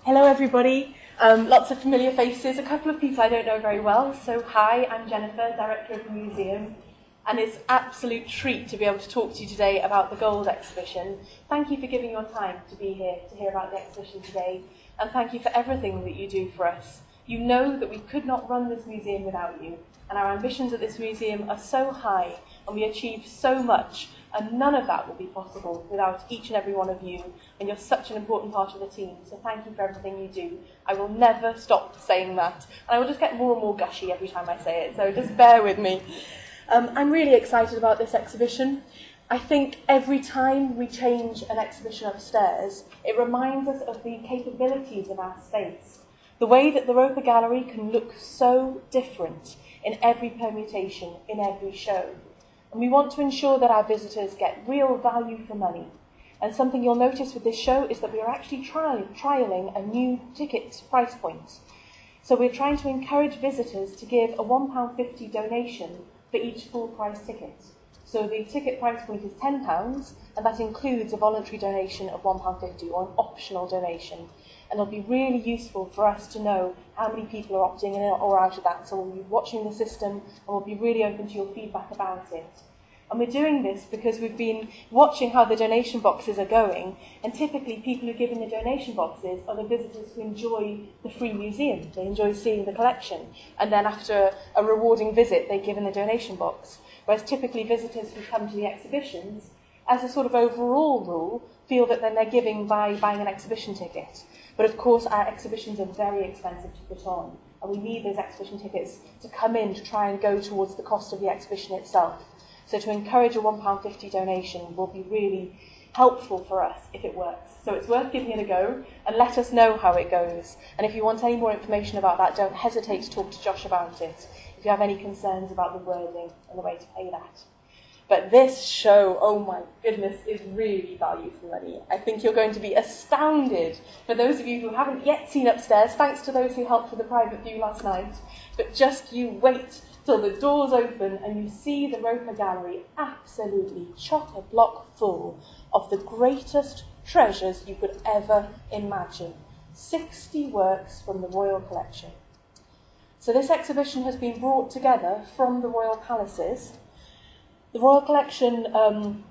Hello everybody, lots of familiar faces, a couple of people I don't know very well. So hi, I'm Jennifer, Director of the Museum, and it's an absolute treat to be able to talk to you today about the Gold exhibition. Thank you for giving your time to be here to hear about the exhibition today, and thank you for everything that you do for us. You know that we could not run this museum without you, and our ambitions at this museum are so high, and we achieve so much, and none of that would be possible without each and every one of you, and you're such an important part of the team, so thank you for everything you do. I will never stop saying that, and I will just get more and more gushy every time I say it, so just bear with me. I'm really excited about this exhibition. I think every time we change an exhibition upstairs, it reminds us of the capabilities of our space, the way that the Roper Gallery can look so different in every permutation, in every show. And we want to ensure that our visitors get real value for money. And something you'll notice with this show is that we are actually trialling a new ticket price point. So we're trying to encourage visitors to give a £1.50 donation for each full price ticket. So the ticket price point is £10, and that includes a voluntary donation of £1.50 or an optional donation. And it'll be really useful for us to know how many people are opting in or out of that. So we'll be watching the system and we'll be really open to your feedback about it. And we're doing this because we've been watching how the donation boxes are going, and typically people who give in the donation boxes are the visitors who enjoy the free museum. They enjoy seeing the collection, and then after a rewarding visit they give in the donation box. Whereas typically visitors who come to the exhibitions, as a sort of overall rule, feel that then they're giving by buying an exhibition ticket. But of course our exhibitions are very expensive to put on, and we need those exhibition tickets to come in to try and go towards the cost of the exhibition itself. So to encourage a £1.50 donation will be really helpful for us if it works. So it's worth giving it a go, and let us know how it goes. And if you want any more information about that, don't hesitate to talk to Josh about it if you have any concerns about the wording and the way to pay that. But this show, oh my goodness, is really value for money. I think you're going to be astounded. For those of you who haven't yet seen upstairs, thanks to those who helped with the private view last night, but just you wait till the doors open and you see the Roper Gallery absolutely chock-a-block full of the greatest treasures you could ever imagine. 60 works from the Royal Collection. So this exhibition has been brought together from the Royal Palaces. The Royal Collection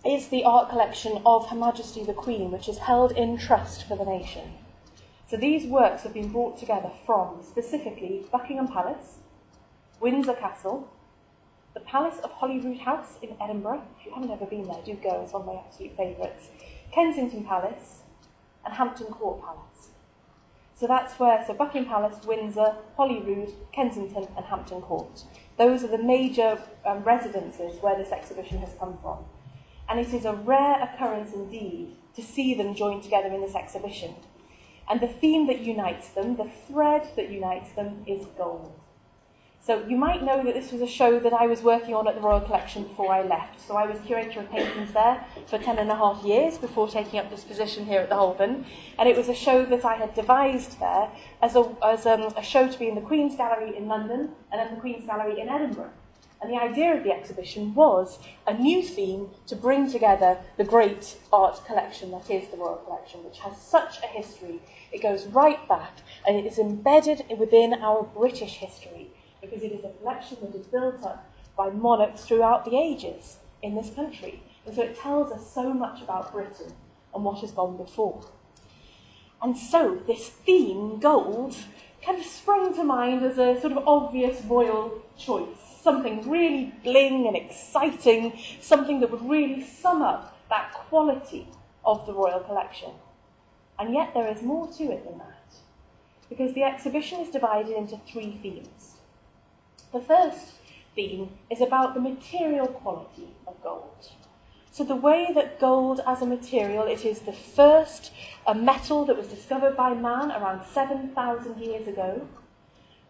is the art collection of Her Majesty the Queen, which is held in trust for the nation. So these works have been brought together from, specifically, Buckingham Palace, Windsor Castle, the Palace of Holyrood House in Edinburgh. If you haven't ever been there, do go, it's one of my absolute favourites. Kensington Palace, and Hampton Court Palace. So that's where, Buckingham Palace, Windsor, Holyrood, Kensington and Hampton Court. Those are the major residences where this exhibition has come from. And it is a rare occurrence indeed to see them joined together in this exhibition. And the theme that unites them, the thread that unites them, is gold. So you might know that this was a show that I was working on at the Royal Collection before I left. So I was curator of paintings there for 10.5 years before taking up this position here at the Holburne. And it was a show that I had devised there as a show to be in the Queen's Gallery in London and then the Queen's Gallery in Edinburgh. And the idea of the exhibition was a new theme to bring together the great art collection that is the Royal Collection, which has such a history. It goes right back and it is embedded within our British history, because it is a collection that is built up by monarchs throughout the ages in this country. And so it tells us so much about Britain and what has gone before. And so this theme, gold, kind of sprang to mind as a sort of obvious royal choice. Something really bling and exciting, something that would really sum up that quality of the Royal Collection. And yet there is more to it than that, because the exhibition is divided into 3 themes. The first theme is about the material quality of gold. So the way that gold as a material, it is the first metal that was discovered by man around 7,000 years ago,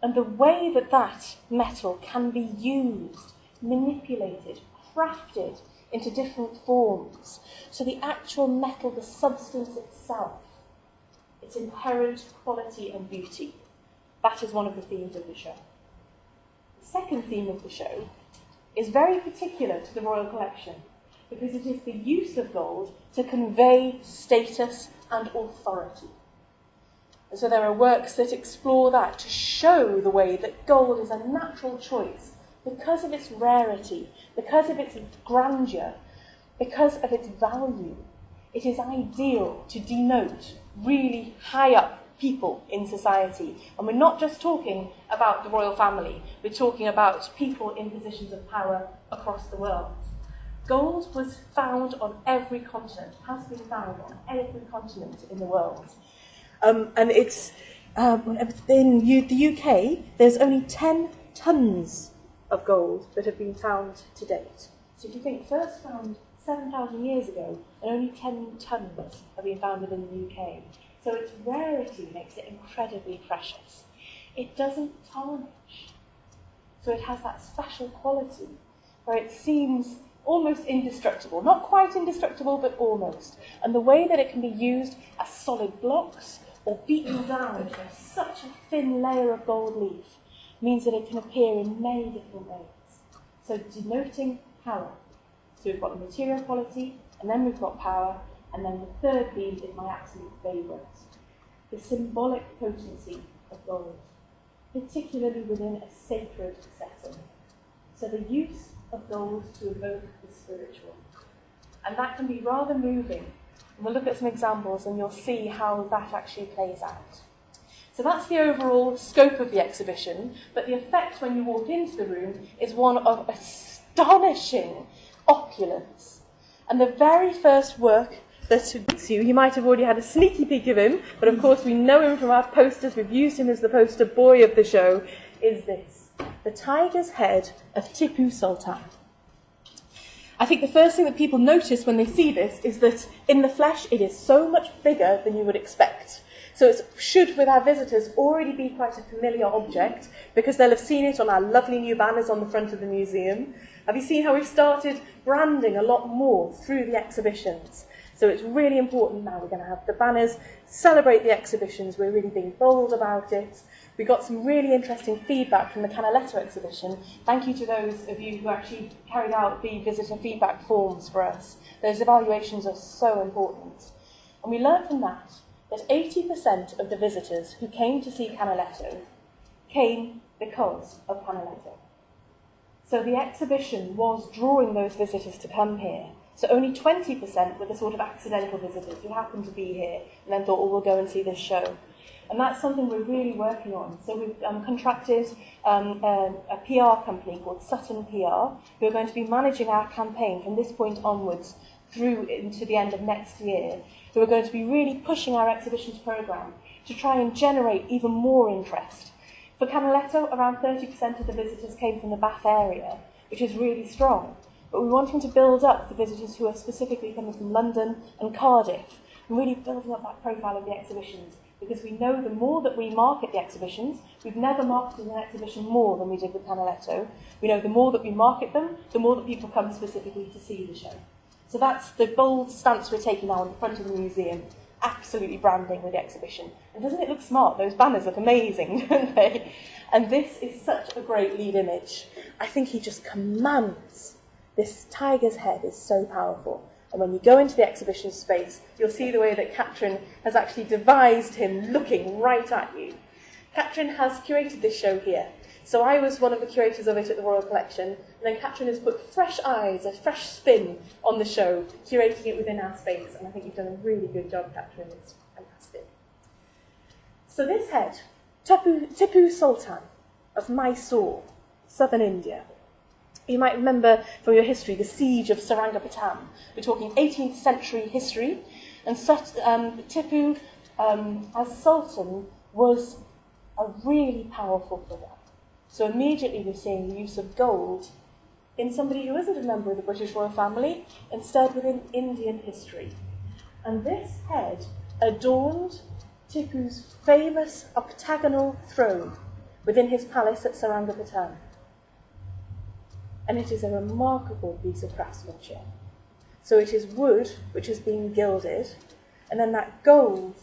and the way that that metal can be used, manipulated, crafted into different forms. So the actual metal, the substance itself, its inherent quality and beauty, that is one of the themes of the show. The second theme of the show is very particular to the Royal Collection, because it is the use of gold to convey status and authority. And so there are works that explore that to show the way that gold is a natural choice because of its rarity, because of its grandeur, because of its value. It is ideal to denote really high up people in society. And we're not just talking about the royal family, we're talking about people in positions of power across the world. Gold was found on every continent, has been found on every continent in the world. And it's in the UK, there's only 10 tonnes of gold that have been found to date. So if you think, first found 7,000 years ago, and only 10 tonnes have been found within the UK. So its rarity makes it incredibly precious. It doesn't tarnish. So it has that special quality where it seems almost indestructible. Not quite indestructible, but almost. And the way that it can be used as solid blocks or beaten down into such a thin layer of gold leaf means that it can appear in many different ways. So denoting power. So we've got the material quality, and then we've got power, and then the third theme is my absolute favourite, the symbolic potency of gold, particularly within a sacred setting. So the use of gold to evoke the spiritual. And that can be rather moving. And we'll look at some examples and you'll see how that actually plays out. So that's the overall scope of the exhibition, but the effect when you walk into the room is one of astonishing opulence. And the very first work that greets you, you might have already had a sneaky peek of him, but of course we know him from our posters, we've used him as the poster boy of the show, is this, the tiger's head of Tipu Sultan. I think the first thing that people notice when they see this is that in the flesh it is so much bigger than you would expect. So it should, with our visitors, already be quite a familiar object because they'll have seen it on our lovely new banners on the front of the museum. Have you seen how we've started branding a lot more through the exhibitions? So it's really important now. We're going to have the banners celebrate the exhibitions. We're really being bold about it. We got some really interesting feedback from the Canaletto exhibition. Thank you to those of you who actually carried out the visitor feedback forms for us. Those evaluations are so important. And we learned from that 80% of the visitors who came to see Canaletto came because of Canaletto. So the exhibition was drawing those visitors to come here. So only 20% were the sort of accidental visitors who happened to be here and then thought, oh, we'll go and see this show. And that's something we're really working on. So we've contracted a PR company called Sutton PR, who are going to be managing our campaign from this point onwards through into the end of next year, who are going to be really pushing our exhibitions programme to try and generate even more interest. For Canaletto, around 30% of the visitors came from the Bath area, which is really strong. But we want to build up the visitors who are specifically coming from London and Cardiff, and really building up that profile of the exhibitions, because we know the more that we market the exhibitions, we've never marketed an exhibition more than we did with Canaletto. We know the more that we market them, the more that people come specifically to see the show. So that's the bold stance we're taking now on the front of the museum, absolutely branding with the exhibition. And doesn't it look smart? Those banners look amazing, don't they? And this is such a great lead image. I think he just commands. This tiger's head is so powerful. And when you go into the exhibition space, you'll see the way that Katrin has actually devised him looking right at you. Katrin has curated this show here. So I was one of the curators of it at the Royal Collection, and then Katrin has put fresh eyes, a fresh spin on the show, curating it within our space, and I think you've done a really good job, Katrin. It's fantastic. So this head, Tipu Sultan of Mysore, southern India. You might remember from your history the siege of Sarangapattam. We're talking 18th century history, and Tipu, as Sultan, was a really powerful figure. So immediately we're seeing the use of gold in somebody who isn't a member of the British royal family, instead within Indian history. And this head adorned Tipu's famous octagonal throne within his palace at Sarangapattam. And it is a remarkable piece of craftsmanship. So it is wood which has been gilded, and then that gold,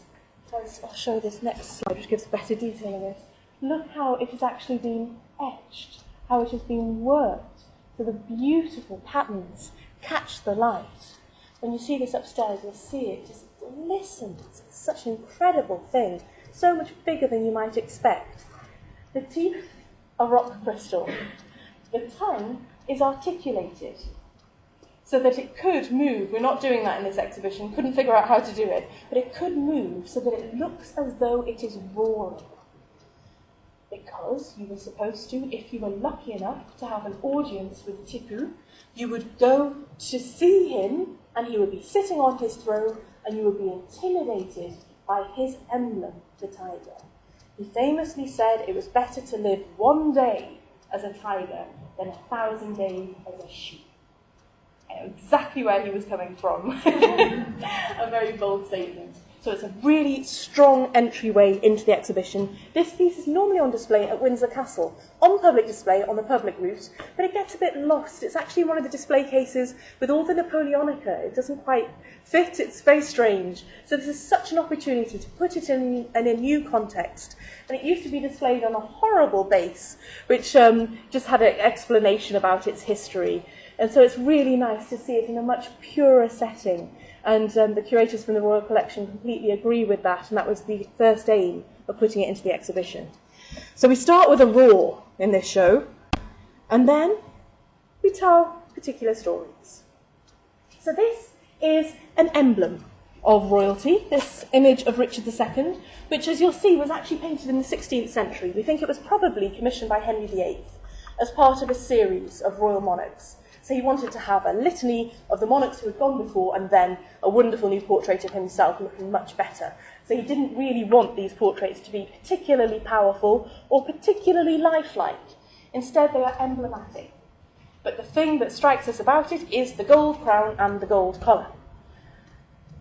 I'll show this next slide which gives better detail of this. Look how it has actually been etched, how it has been worked, so the beautiful patterns catch the light. When you see this upstairs, you'll see it just glistens. It's such an incredible thing. so much bigger than you might expect. The teeth are rock crystal. The tongue is articulated so that it could move. We're not doing that in this exhibition, couldn't figure out how to do it, but it could move so that it looks as though it is roaring. Because you were supposed to, if you were lucky enough to have an audience with Tipu, you would go to see him and he would be sitting on his throne and you would be intimidated by his emblem, the tiger. He famously said it was better to live one day as a tiger than 1,000 days as a sheep. I know exactly where he was coming from. A very bold statement. So it's a really strong entryway into the exhibition. This piece is normally on display at Windsor Castle, on public display on the public route, but it gets a bit lost. It's actually one of the display cases with all the Napoleonica. It doesn't quite fit, it's very strange. So this is such an opportunity to put it in a new context. And it used to be displayed on a horrible base, which just had an explanation about its history. And so it's really nice to see it in a much purer setting. And the curators from the Royal Collection completely agree with that, and that was the first aim of putting it into the exhibition. So we start with a roar in this show, and then we tell particular stories. So this is an emblem of royalty, this image of Richard II, which, as you'll see, was actually painted in the 16th century. We think it was probably commissioned by Henry VIII as part of a series of royal monarchs. So he wanted to have a litany of the monarchs who had gone before and then a wonderful new portrait of himself looking much better. So he didn't really want these portraits to be particularly powerful or particularly lifelike. Instead, they are emblematic. But the thing that strikes us about it is the gold crown and the gold collar.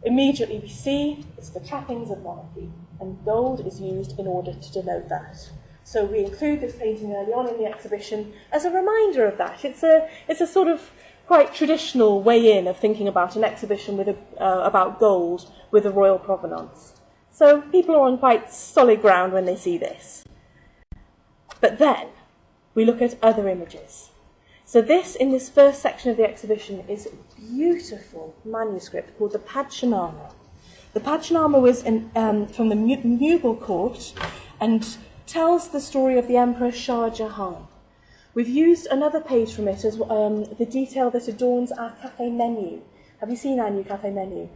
Immediately we see it's the trappings of monarchy, and gold is used in order to denote that. So we include this painting early on in the exhibition as a reminder of that. It's a sort of quite traditional way in of thinking about an exhibition with about gold with a royal provenance. So people are on quite solid ground when they see this. But then we look at other images. So this, in this first section of the exhibition, is a beautiful manuscript called the Padchanama. The Padchanama was from the Mughal court and tells the story of the Emperor Shah Jahan. We've used another page from it as the detail that adorns our cafe menu. Have you seen our new cafe menu?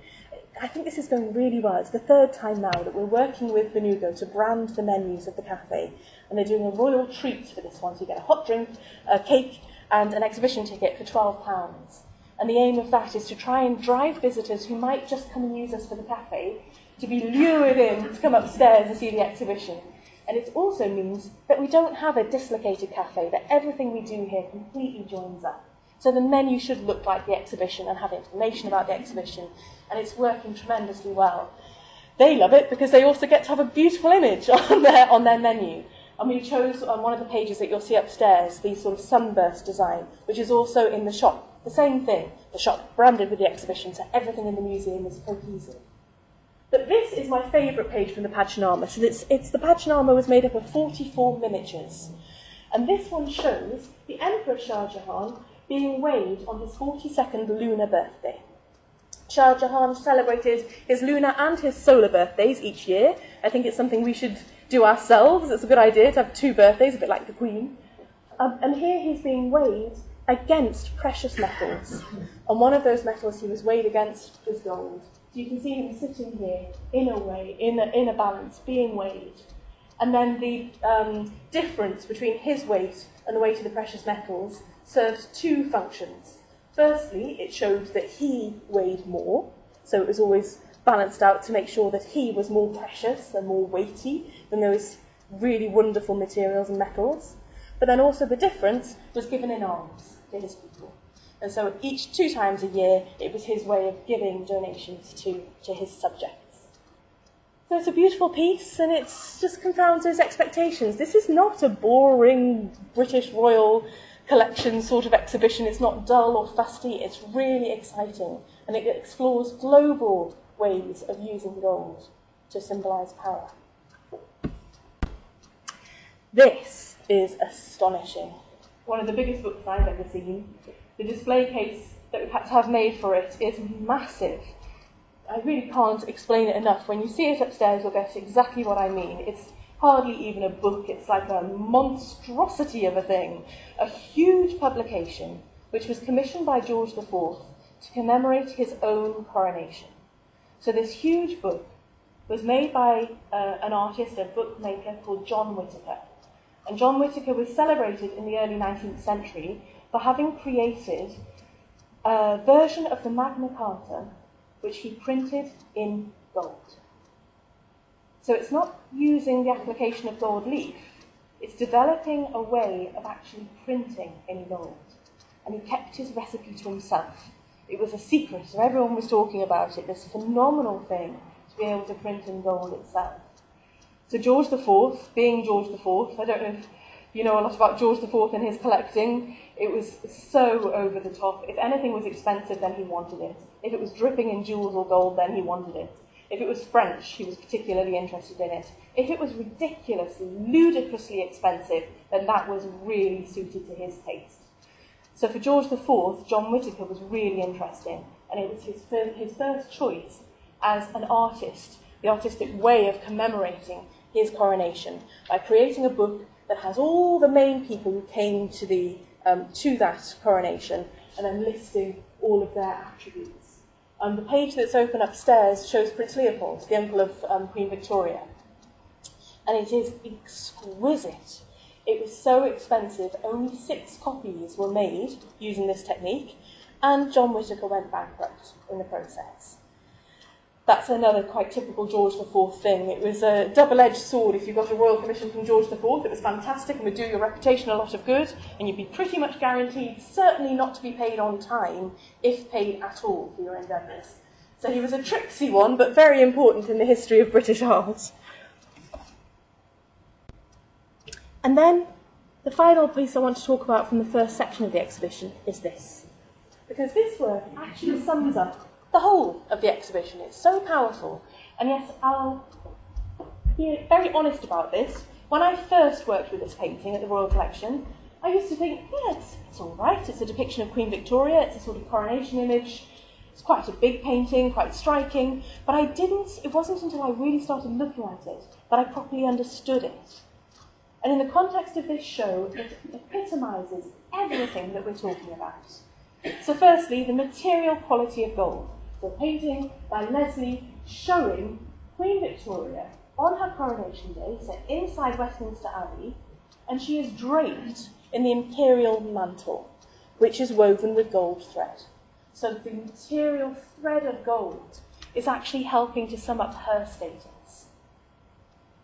I think this is going really well. It's the third time now that we're working with Benugo to brand the menus of the cafe, and they're doing a royal treat for this one. So you get a hot drink, a cake, and an exhibition ticket for £12. And the aim of that is to try and drive visitors who might just come and use us for the cafe to be lured in to come upstairs and see the exhibition. And it also means that we don't have a dislocated cafe, that everything we do here completely joins up. So the menu should look like the exhibition and have information about the exhibition, and it's working tremendously well. They love it because they also get to have a beautiful image on their menu. And we chose on one of the pages that you'll see upstairs, the sort of sunburst design, which is also in the shop. The same thing, the shop branded with the exhibition, so everything in the museum is cohesive. But this is my favourite page from the Padchanama. So the Padchanama was made up of 44 miniatures. And this one shows the Emperor Shah Jahan being weighed on his 42nd lunar birthday. Shah Jahan celebrated his lunar and his solar birthdays each year. I think it's something we should do ourselves. It's a good idea to have 2 birthdays, a bit like the Queen. And here he's being weighed against precious metals. And one of those metals he was weighed against was gold. So you can see him sitting here in a balance, being weighed. And then the difference between his weight and the weight of the precious metals serves 2 functions. Firstly, it showed that he weighed more, so it was always balanced out to make sure that he was more precious and more weighty than those really wonderful materials and metals. But then also the difference was given in alms to his people. And so each 2 times a year, it was his way of giving donations to his subjects. So it's a beautiful piece, and it just confounds those expectations. This is not a boring British Royal Collection sort of exhibition. It's not dull or fusty. It's really exciting, and it explores global ways of using gold to symbolise power. This is astonishing. One of the biggest books I've ever seen. The display case that we've had to have made for it is massive. I really can't explain it enough. When you see it upstairs, you'll get exactly what I mean. It's hardly even a book. It's like a monstrosity of a thing. A huge publication, which was commissioned by George IV to commemorate his own coronation. So this huge book was made by an artist, a bookmaker called John Whitaker. And John Whitaker was celebrated in the early 19th century for having created a version of the Magna Carta which he printed in gold. So it's not using the application of gold leaf, it's developing a way of actually printing in gold. And he kept his recipe to himself. It was a secret, so everyone was talking about it, this phenomenal thing to be able to print in gold itself. So George IV, being George IV, I don't know if you know a lot about George IV and his collecting, it was so over the top. If anything was expensive, then he wanted it. If it was dripping in jewels or gold, then he wanted it. If it was French, he was particularly interested in it. If it was ridiculously, ludicrously expensive, then that was really suited to his taste. So for George IV, John Whitaker was really interesting, and it was his first choice as an artist, the artistic way of commemorating his coronation, by creating a book that has all the main people who came to that coronation, and then listing all of their attributes. The page that's open upstairs shows Prince Leopold, the uncle of Queen Victoria. And it is exquisite. It was so expensive, only 6 copies were made using this technique, and John Whitaker went bankrupt in the process. That's another quite typical George IV thing. It was a double-edged sword. If you got a royal commission from George IV, it was fantastic and would do your reputation a lot of good, and you'd be pretty much guaranteed certainly not to be paid on time, if paid at all, for your endeavours. So he was a tricksy one, but very important in the history of British art. And then, the final piece I want to talk about from the first section of the exhibition is this. Because this work actually sums up the whole of the exhibition. It's so powerful. And yet, I'll be very honest about this. When I first worked with this painting at the Royal Collection, I used to think, yeah, it's all right. It's a depiction of Queen Victoria. It's a sort of coronation image. It's quite a big painting, quite striking. But it wasn't until I really started looking at it that I properly understood it. And in the context of this show, it epitomises everything that we're talking about. So firstly, the material quality of gold. So a painting by Leslie showing Queen Victoria on her coronation day, set inside Westminster Abbey, and she is draped in the imperial mantle, which is woven with gold thread. So the material thread of gold is actually helping to sum up her status.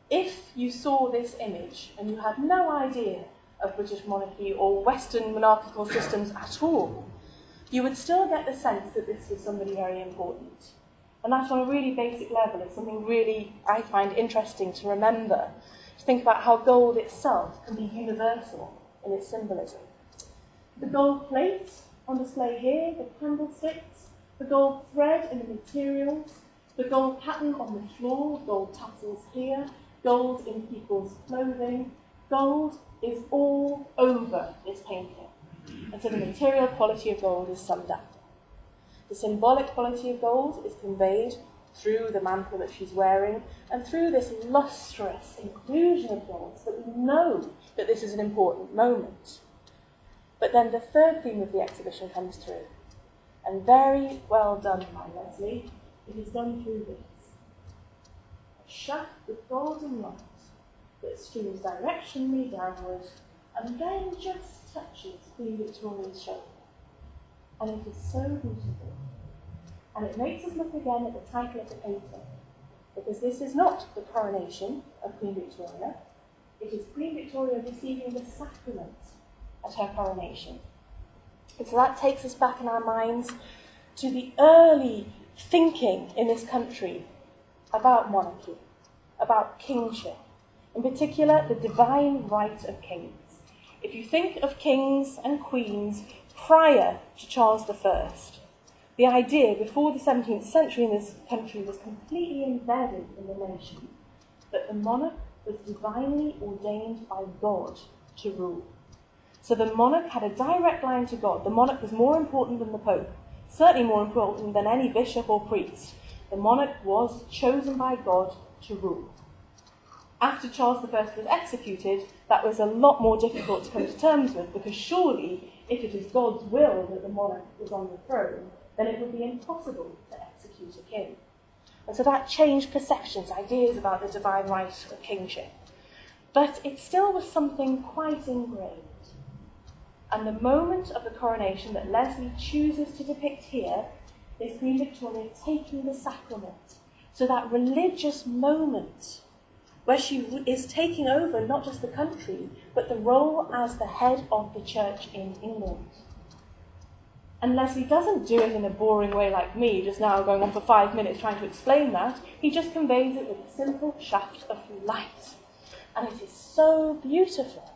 If you saw this image and you had no idea of British monarchy or Western monarchical systems at all, you would still get the sense that this was somebody very important. And that on a really basic level is something really I find interesting to remember, to think about how gold itself can be universal in its symbolism. The gold plates on display here, the candlesticks, the gold thread in the materials, the gold pattern on the floor, gold tassels here, gold in people's clothing. Gold is all over this painting. And so the material quality of gold is summed up. The symbolic quality of gold is conveyed through the mantle that she's wearing and through this lustrous inclusion of gold, so that we know that this is an important moment. But then the third theme of the exhibition comes through. And very well done by Leslie. It is done through this. A shaft of golden light that streams directionally downward and then just touches Queen Victoria's shoulder. And it is so beautiful. And it makes us look again at the title of the painting, because this is not the coronation of Queen Victoria. It is Queen Victoria receiving the sacrament at her coronation. And so that takes us back in our minds to the early thinking in this country about monarchy, about kingship, in particular the divine right of kings. If you think of kings and queens prior to Charles I, the idea before the 17th century in this country was completely embedded in the nation that the monarch was divinely ordained by God to rule. So the monarch had a direct line to God. The monarch was more important than the Pope, certainly more important than any bishop or priest. The monarch was chosen by God to rule. After Charles I was executed, that was a lot more difficult to come to terms with, because surely, if it is God's will that the monarch is on the throne, then it would be impossible to execute a king. And so that changed perceptions, ideas about the divine right of kingship. But it still was something quite ingrained. And the moment of the coronation that Leslie chooses to depict here is Queen Victoria taking the sacrament. So that religious moment where she is taking over not just the country, but the role as the head of the church in England. And Leslie doesn't do it in a boring way like me, just now going on for 5 minutes trying to explain that. He just conveys it with a simple shaft of light. And it is so beautiful.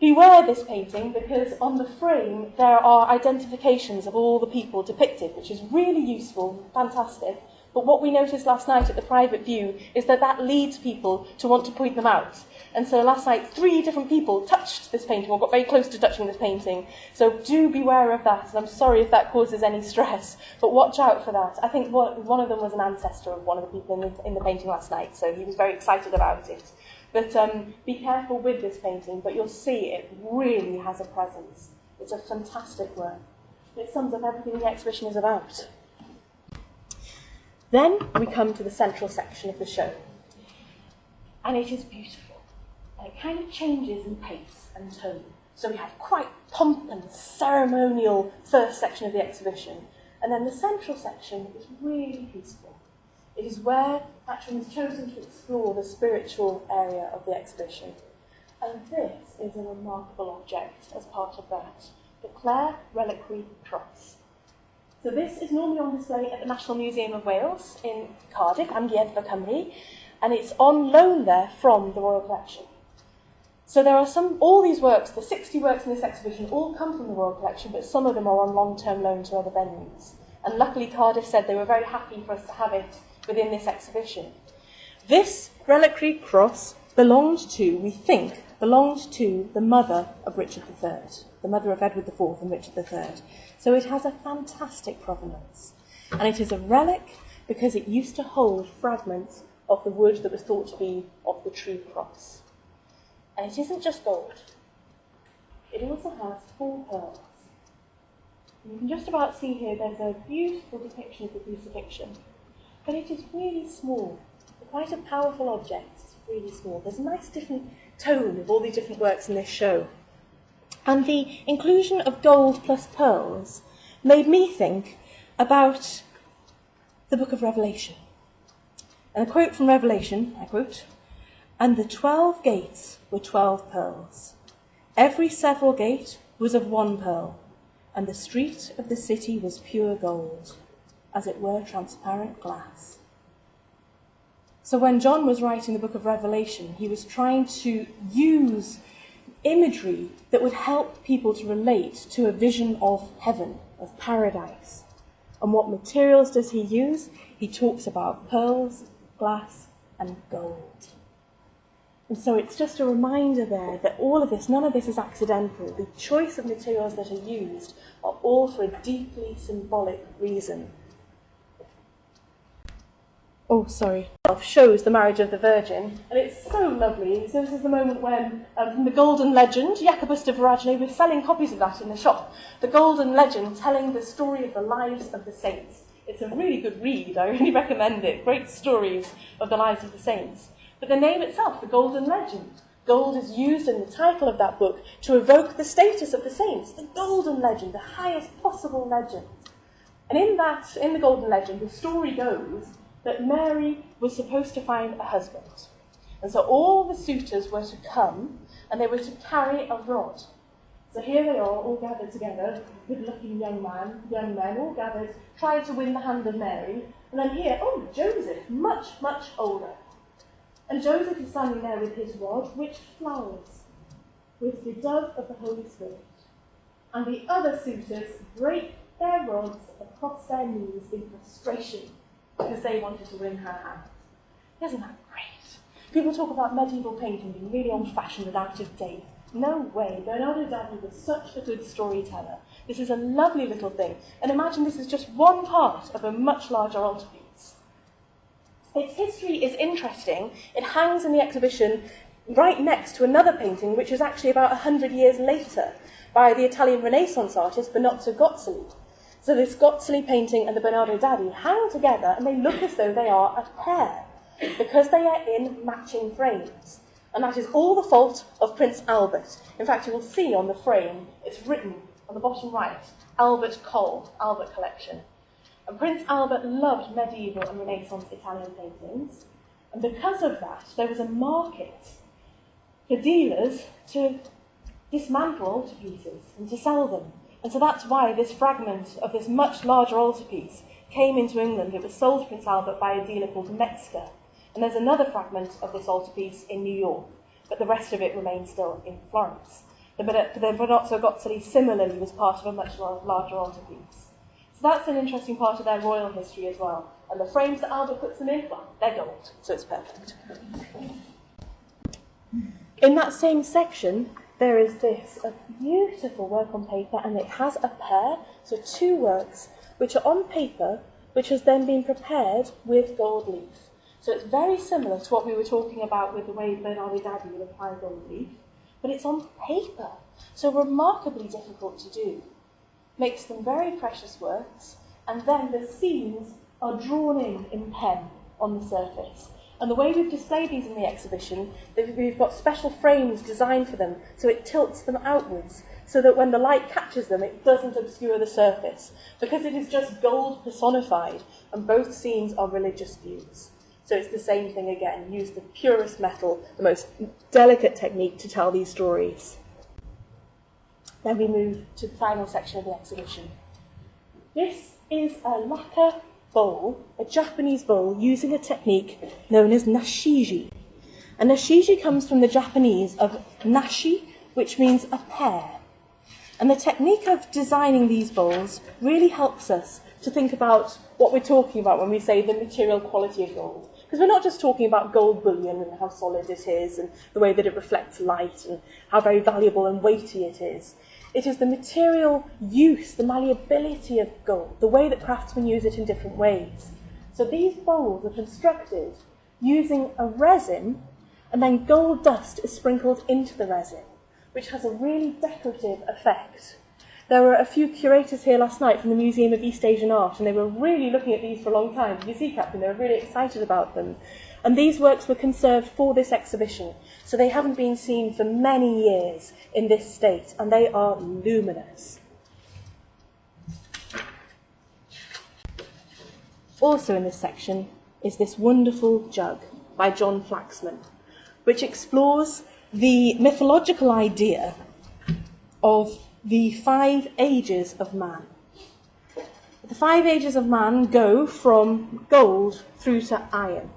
Beware this painting, because on the frame there are identifications of all the people depicted, which is really useful, fantastic. But what we noticed last night at the private view is that leads people to want to point them out. And so last night, 3 different people touched this painting, or got very close to touching this painting. So do beware of that, and I'm sorry if that causes any stress, but watch out for that. I think one of them was an ancestor of one of the people in the painting last night, so he was very excited about it. But be careful with this painting, but you'll see it really has a presence. It's a fantastic work. It sums up everything the exhibition is about. Then we come to the central section of the show. And it is beautiful. And it kind of changes in pace and tone. So we have quite pomp and ceremonial first section of the exhibition. And then the central section is really peaceful. It is where Patron has chosen to explore the spiritual area of the exhibition. And this is a remarkable object as part of that. The Clare Reliquary Cross. So this is normally on display at the National Museum of Wales in Cardiff, Amgueddfa Cymru, and it's on loan there from the Royal Collection. So there are all these works, the 60 works in this exhibition, all come from the Royal Collection, but some of them are on long-term loan to other venues. And luckily Cardiff said they were very happy for us to have it within this exhibition. This reliquary cross belonged to the mother of Richard III, the mother of Edward IV and Richard III. So it has a fantastic provenance. And it is a relic because it used to hold fragments of the wood that was thought to be of the true cross. And it isn't just gold. It also has 4 pearls. And you can just about see here there's a beautiful depiction of the crucifixion. But it is really small. It's quite a powerful object. It's really small. There's a nice different tone of all these different works in this show. And the inclusion of gold plus pearls made me think about the book of Revelation. And a quote from Revelation, I quote, "And the 12 gates were 12 pearls. Every several gate was of 1 pearl, and the street of the city was pure gold, as it were transparent glass." So when John was writing the book of Revelation, he was trying to use imagery that would help people to relate to a vision of heaven, of paradise. And what materials does he use? He talks about pearls, glass, and gold. And so it's just a reminder there that all of this, none of this is accidental. The choice of materials that are used are all for a deeply symbolic reason. Shows the marriage of the Virgin, and it's so lovely. So this is the moment when, from the Golden Legend, Jacobus de Voragine, we're selling copies of that in the shop. The Golden Legend telling the story of the lives of the saints. It's a really good read, I really recommend it. Great stories of the lives of the saints. But the name itself, the Golden Legend. Gold is used in the title of that book to evoke the status of the saints, the Golden Legend, the highest possible legend. And in the Golden Legend, the story goes that Mary was supposed to find a husband. And so all the suitors were to come, and they were to carry a rod. So here they are, all gathered together, good-looking young men, all gathered, trying to win the hand of Mary. And then here, Joseph, much, much older. And Joseph is standing there with his rod, which flowers with the dove of the Holy Spirit. And the other suitors break their rods across their knees in frustration, because they wanted to win her hand. Isn't that great? People talk about medieval painting being really old-fashioned and out of date. No way. Bernardo Daddy was such a good storyteller. This is a lovely little thing. And imagine this is just one part of a much larger altarpiece. Its history is interesting. It hangs in the exhibition right next to another painting, which is actually about 100 years later, by the Italian Renaissance artist Benozzo Gozzoli. So this Gozzoli painting and the Bernardo Daddy hang together, and they look as though they are a pair, because they are in matching frames. And that is all the fault of Prince Albert. In fact, you will see on the frame, it's written on the bottom right, Albert Cole, Albert Collection. And Prince Albert loved medieval and Renaissance Italian paintings. And because of that, there was a market for dealers to dismantle altarpieces and to sell them. And so that's why this fragment of this much larger altarpiece came into England. It was sold to Prince Albert by a dealer called Metzger. And there's another fragment of this altarpiece in New York, but the rest of it remains still in Florence. The Benozzo Gozzoli similarly was part of a much larger altarpiece. So that's an interesting part of their royal history as well. And the frames that Albert puts them in, well, they're gold, so it's perfect. In that same section, there is this a beautiful work on paper, and it has a pair, so two works, which are on paper, which has then been prepared with gold leaf. So it's very similar to what we were talking about with the way Bernardo Daddy would apply gold leaf, but it's on paper, so remarkably difficult to do. Makes them very precious works, and then the scenes are drawn in pen on the surface. And the way we've displayed these in the exhibition, we've got special frames designed for them, so it tilts them outwards, so that when the light catches them, it doesn't obscure the surface, because it is just gold personified, and both scenes are religious views. So it's the same thing again, use the purest metal, the most delicate technique to tell these stories. Then we move to the final section of the exhibition. This is a lacquer bowl, a Japanese bowl, using a technique known as nashiji. And nashiji comes from the Japanese of nashi, which means a pear. And the technique of designing these bowls really helps us to think about what we're talking about when we say the material quality of gold. Because we're not just talking about gold bullion and how solid it is and the way that it reflects light and how very valuable and weighty it is. It is the material use, the malleability of gold, the way that craftsmen use it in different ways. So these bowls are constructed using a resin, and then gold dust is sprinkled into the resin, which has a really decorative effect. There were a few curators here last night from the Museum of East Asian Art, and they were really looking at these for a long time. Did you see, Captain? They were really excited about them. And these works were conserved for this exhibition, so they haven't been seen for many years in this state, and they are luminous. Also in this section is this wonderful jug by John Flaxman, which explores the mythological idea of the 5 ages of man. The 5 ages of man go from gold through to iron,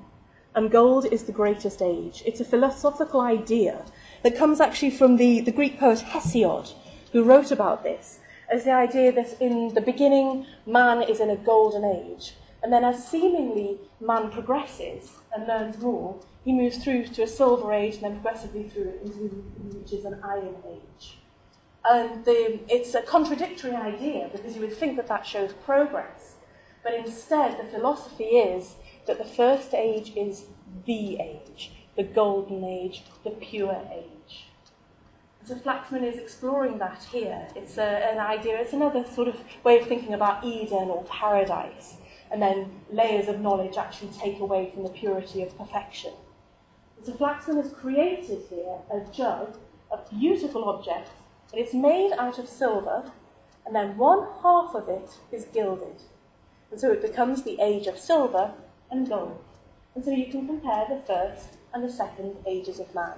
and gold is the greatest age. It's a philosophical idea that comes actually from the Greek poet Hesiod, who wrote about this, as the idea that in the beginning man is in a golden age, and then as seemingly man progresses and learns more, he moves through to a silver age and then progressively through into which is an iron age. And it's a contradictory idea, because you would think that that shows progress. But instead, the philosophy is that the first age is the age, the golden age, the pure age. So Flaxman is exploring that here. It's an idea, it's another sort of way of thinking about Eden or paradise, and then layers of knowledge actually take away from the purity of perfection. So Flaxman has created here a jug, a beautiful object, and it's made out of silver, and then 1/2 of it is gilded. And so it becomes the age of silver and gold. And so you can compare the first and the second ages of man.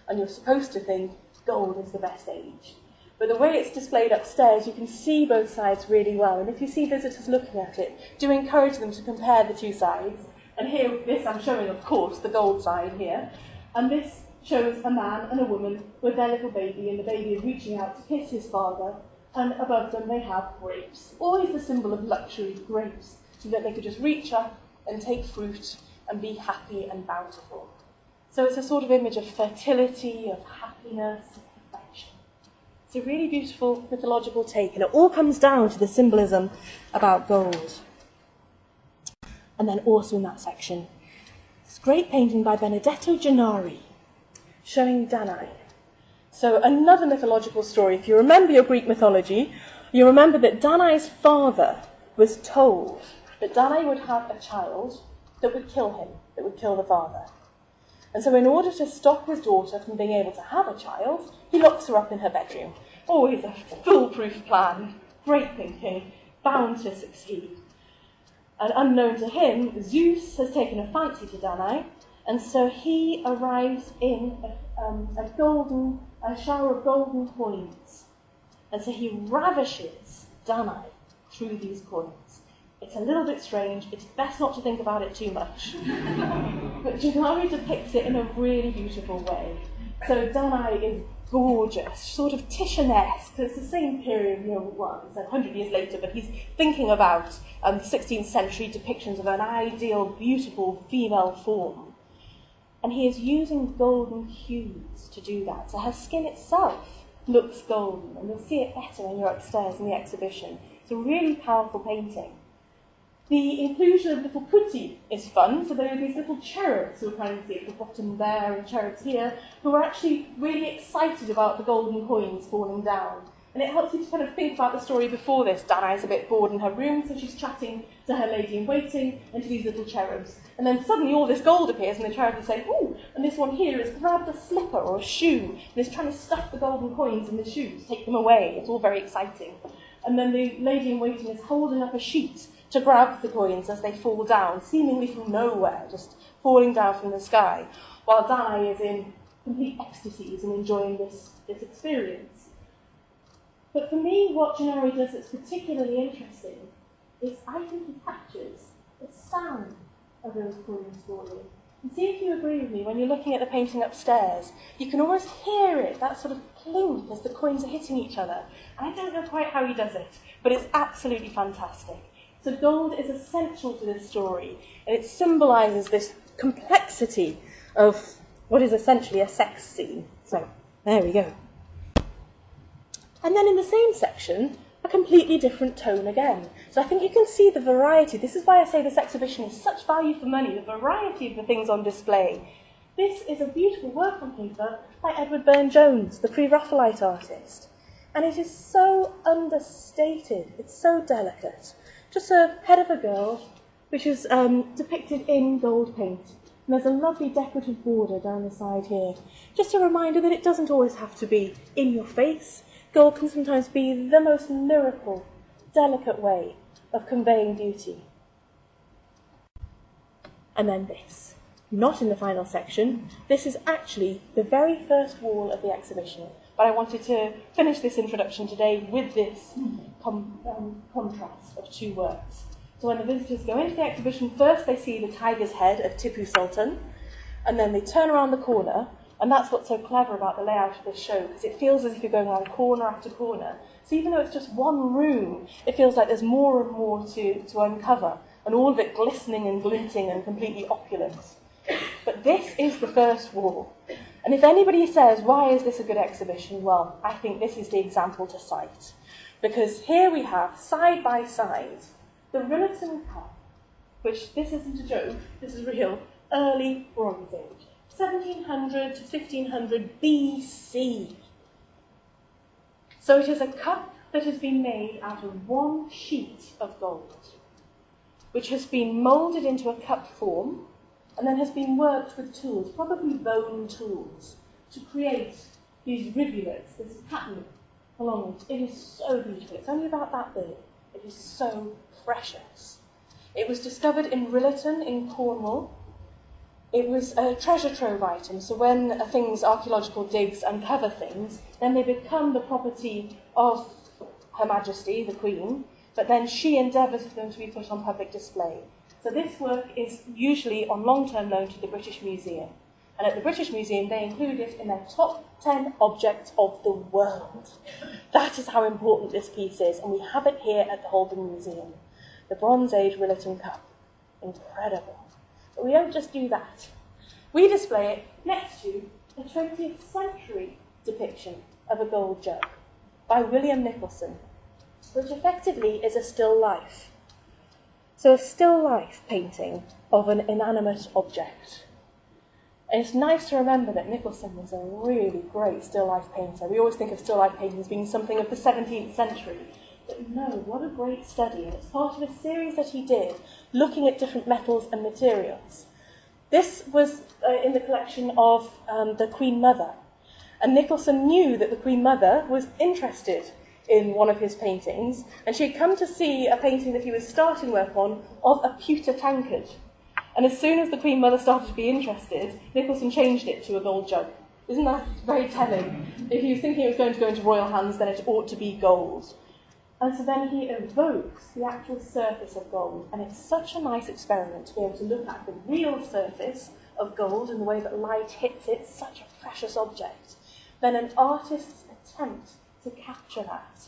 And you're supposed to think gold is the best age. But the way it's displayed upstairs, you can see both sides really well. And if you see visitors looking at it, do encourage them to compare the two sides. And here, this I'm showing, of course, the gold side here. And this shows a man and a woman with their little baby, and the baby is reaching out to kiss his father, and above them they have grapes. Always the symbol of luxury, grapes, so that they could just reach up and take fruit and be happy and bountiful. So it's a sort of image of fertility, of happiness, of It's a really beautiful mythological take, and it all comes down to the symbolism about gold. And then also in that section, this great painting by Benedetto Gennari, showing Danae. So another mythological story. If you remember your Greek mythology, you remember that Danae's father was told that Danae would have a child that would kill him, that would kill the father. And so in order to stop his daughter from being able to have a child, he locks her up in her bedroom. Always a foolproof plan, great thinking, bound to succeed. And unknown to him, Zeus has taken a fancy to Danae, and so he arrives in a shower of golden coins. And so he ravishes Danae through these coins. It's a little bit strange. It's best not to think about it too much. But Gennari depicts it in a really beautiful way. So Danae is gorgeous, sort of Titianesque. It's the same period, it's 100 years later, but he's thinking about the 16th century depictions of an ideal, beautiful female form. And he is using golden hues to do that. So her skin itself looks golden, and you'll see it better when you're upstairs in the exhibition. It's a really powerful painting. The inclusion of little putti is fun, so there are these little cherubs who are kind of at the bottom there, and cherubs here, who are actually really excited about the golden coins falling down. And it helps you to kind of think about the story before this. Danae's a bit bored in her room, so she's chatting to her lady-in-waiting and to these little cherubs. And then suddenly all this gold appears, and the cherubs say, ooh, and this one here has grabbed a slipper or a shoe, and is trying to stuff the golden coins in the shoes, take them away. It's all very exciting. And then the lady-in-waiting is holding up a sheet to grab the coins as they fall down, seemingly from nowhere, just falling down from the sky, while Danae is in complete ecstasies and enjoying this experience. But for me, what Gennari does that's particularly interesting is I think he captures the sound of those coins falling. And see if you agree with me, when you're looking at the painting upstairs, you can almost hear it, that sort of clink as the coins are hitting each other. And I don't know quite how he does it, but it's absolutely fantastic. So gold is essential to this story, and it symbolises this complexity of what is essentially a sex scene. So, there we go. And then in the same section, a completely different tone again. So I think you can see the variety. This is why I say this exhibition is such value for money, the variety of the things on display. This is a beautiful work on paper by Edward Burne-Jones, the pre-Raphaelite artist. And it is so understated, it's so delicate. Just a head of a girl, which is depicted in gold paint. And there's a lovely decorative border down the side here. Just a reminder that it doesn't always have to be in your face. Gold can sometimes be the most lyrical, delicate way of conveying beauty. And then this. Not in the final section. This is actually the very first wall of the exhibition. But I wanted to finish this introduction today with this contrast of two works. So when the visitors go into the exhibition, first they see the tiger's head of Tipu Sultan, and then they turn around the corner, and that's what's so clever about the layout of this show, because it feels as if you're going around corner after corner. So even though it's just one room, it feels like there's more and more to uncover, and all of it glistening and glinting and completely opulent. But this is the first wall. And if anybody says, why is this a good exhibition? Well, I think this is the example to cite. Because here we have, side by side, the Rilliton Cup, which this isn't a joke, this is real, early Bronze Age, 1700 to 1500 BC. So it is a cup that has been made out of one sheet of gold, which has been moulded into a cup form, and then has been worked with tools, probably bone tools, to create these rivulets, this pattern along it. It is so beautiful. It's only about that big. It is so precious. It was discovered in Rilliton in Cornwall. It was a treasure trove item, so when archaeological digs uncover things, then they become the property of Her Majesty, the Queen, but then she endeavours for them to be put on public display. So this work is usually on long-term loan to the British Museum. And at the British Museum, they include it in their top 10 objects of the world. That is how important this piece is, and we have it here at the Holburne Museum. The Bronze Age Rilliton Cup. Incredible. But we don't just do that. We display it next to a 20th century depiction of a gold jug. by William Nicholson, which effectively is a still life. So a still life painting of an inanimate object. And it's nice to remember that Nicholson was a really great still life painter. We always think of still life paintings being something of the 17th century. But no, what a great study. And it's part of a series that he did, looking at different metals and materials. This was in the collection of the Queen Mother. And Nicholson knew that the Queen Mother was interested in one of his paintings, and she had come to see a painting that he was starting work on of a pewter tankard. And as soon as the Queen Mother started to be interested, Nicholson changed it to a gold jug. Isn't that very telling? If he was thinking it was going to go into royal hands, then it ought to be gold. And so then he evokes the actual surface of gold, and it's such a nice experiment to be able to look at the real surface of gold and the way that light hits it, such a precious object. Then an artist's attempt to capture that,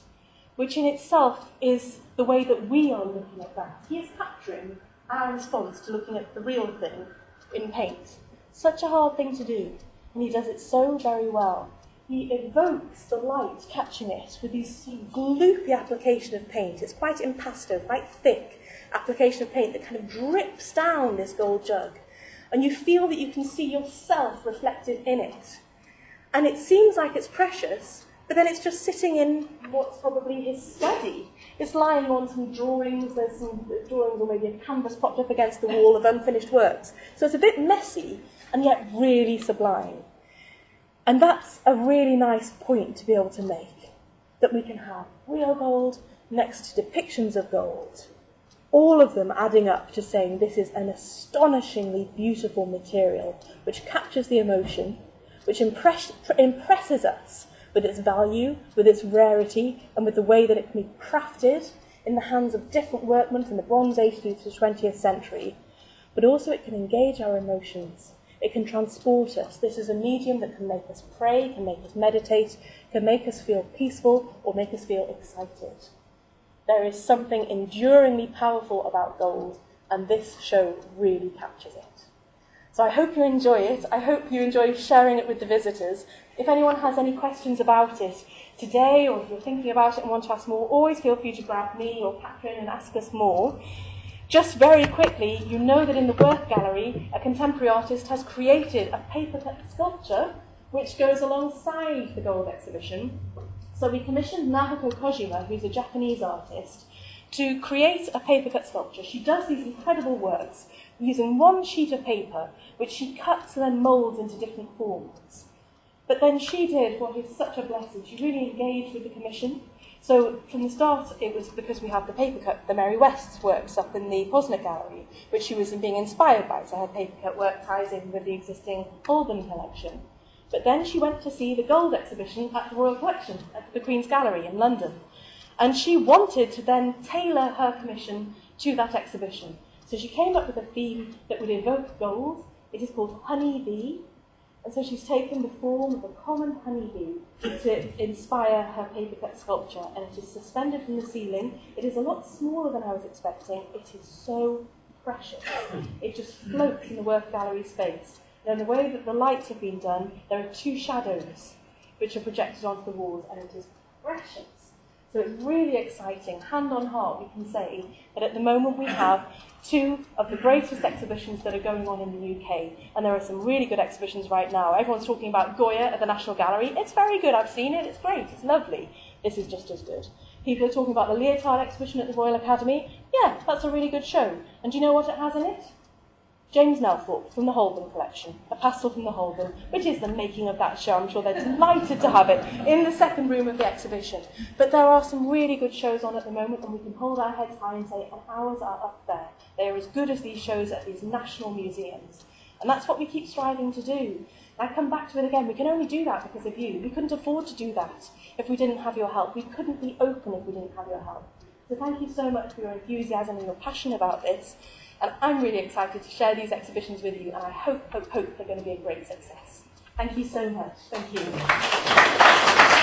which in itself is the way that we are looking at that. He is capturing our response to looking at the real thing in paint. Such a hard thing to do, and he does it so very well. He evokes the light catching it with these sort of gloopy application of paint. It's quite impasto, quite thick application of paint that kind of drips down this gold jug. And you feel that you can see yourself reflected in it. And it seems like it's precious, but then it's just sitting in what's probably his study. It's lying on some drawings. There's some drawings or maybe a canvas propped up against the wall of unfinished works. So it's a bit messy and yet really sublime. And that's a really nice point to be able to make, that we can have real gold next to depictions of gold, all of them adding up to saying this is an astonishingly beautiful material which captures the emotion, which impresses us with its value, with its rarity, and with the way that it can be crafted in the hands of different workmen from the Bronze Age through to the 20th century. But also it can engage our emotions. It can transport us. This is a medium that can make us pray, can make us meditate, can make us feel peaceful, or make us feel excited. There is something enduringly powerful about gold, and this show really captures it. So I hope you enjoy it. I hope you enjoy sharing it with the visitors. If anyone has any questions about it today, or if you're thinking about it and want to ask more, always feel free to grab me or Catherine and ask us more. Just very quickly, you know that in the Work Gallery, a contemporary artist has created a paper-cut sculpture which goes alongside the gold exhibition. So we commissioned Naoko Kojima, who's a Japanese artist, to create a paper-cut sculpture. She does these incredible works using one sheet of paper, which she cuts and then moulds into different forms. But then she did what is such a blessing. She really engaged with the commission. So from the start, it was because we have the paper-cut, the Mary West's works up in the Posner Gallery, which she was being inspired by. So her paper-cut work ties in with the existing Holburne collection. But then she went to see the gold exhibition at the Royal Collection at the Queen's Gallery in London. And she wanted to then tailor her commission to that exhibition. So she came up with a theme that would evoke gold. It is called Honey Bee. And so she's taken the form of a common honeybee to inspire her paper-cut sculpture. And it is suspended from the ceiling. It is a lot smaller than I was expecting. It is so precious. It just floats in the Work Gallery space. And in the way that the lights have been done, there are two shadows which are projected onto the walls, and it is precious. So it's really exciting. Hand on heart, we can say that at the moment we have two of the greatest exhibitions that are going on in the UK. And there are some really good exhibitions right now. Everyone's talking about Goya at the National Gallery. It's very good. I've seen it. It's great. It's lovely. This is just as good. People are talking about the Leotard exhibition at the Royal Academy. Yeah, that's a really good show. And do you know what it has in it? James Nelthorpe from the Holburne collection, a pastel from the Holburne, which is the making of that show. I'm sure they're delighted to have it in the second room of the exhibition. But there are some really good shows on at the moment, and we can hold our heads high and say, and ours are up there. They are as good as these shows at these national museums. And that's what we keep striving to do. And I come back to it again. We can only do that because of you. We couldn't afford to do that if we didn't have your help. We couldn't be open if we didn't have your help. So thank you so much for your enthusiasm and your passion about this. And I'm really excited to share these exhibitions with you, and I hope they're going to be a great success. Thank you so much. Thank you.